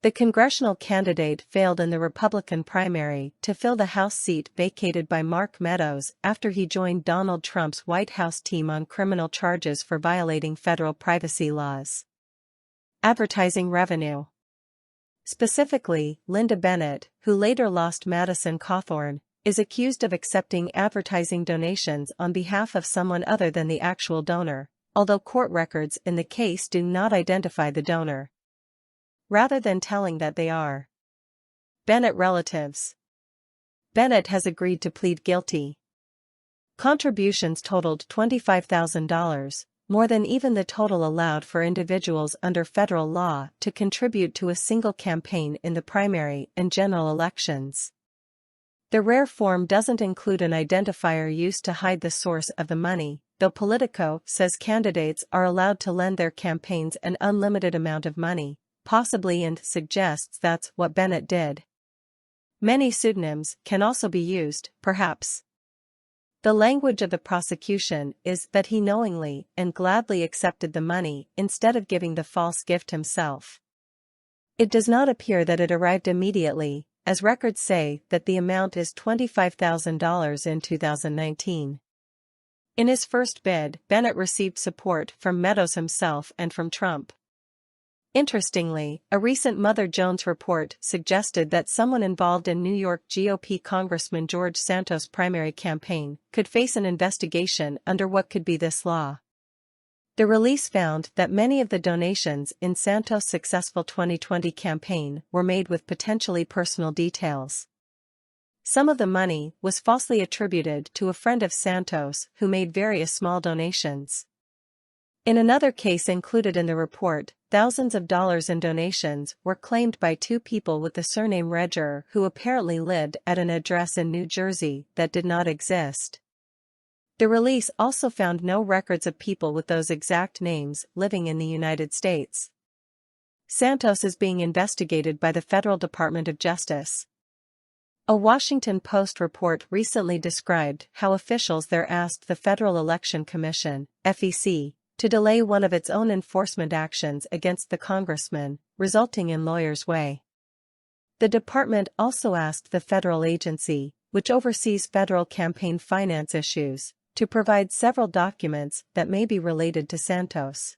The congressional candidate failed in the Republican primary to fill the House seat vacated by Mark Meadows after he joined Donald Trump's White House team on criminal charges for violating federal privacy laws. Advertising revenue. Specifically, Linda Bennett, who later lost Madison Cawthorn, is accused of accepting advertising donations on behalf of someone other than the actual donor, although court records in the case do not identify the donor. Rather than telling that they are Bennett relatives, Bennett has agreed to plead guilty. Contributions totaled $25,000, more than even the total allowed for individuals under federal law to contribute to a single campaign in the primary and general elections. The rare form doesn't include an identifier used to hide the source of the money, though Politico says candidates are allowed to lend their campaigns an unlimited amount of money, possibly, and suggests that's what Bennett did. Many pseudonyms can also be used, perhaps. The language of the prosecution is that he knowingly and gladly accepted the money instead of giving the false gift himself. It does not appear that it arrived immediately, as records say that the amount is $25,000 in 2019. In his first bid, Bennett received support from Meadows himself and from Trump. Interestingly, a recent Mother Jones report suggested that someone involved in New York GOP Congressman George Santos' primary campaign could face an investigation under what could be this law. The release found that many of the donations in Santos' successful 2020 campaign were made with potentially personal details. Some of the money was falsely attributed to a friend of Santos who made various small donations. In another case included in the report, thousands of dollars in donations were claimed by two people with the surname Reger who apparently lived at an address in New Jersey that did not exist. The release also found no records of people with those exact names living in the United States. Santos is being investigated by the Federal Department of Justice. A Washington Post report recently described how officials there asked the Federal Election Commission, FEC, to delay one of its own enforcement actions against the congressman, resulting in lawyers' way. The department also asked the federal agency, which oversees federal campaign finance issues, to provide several documents that may be related to Santos.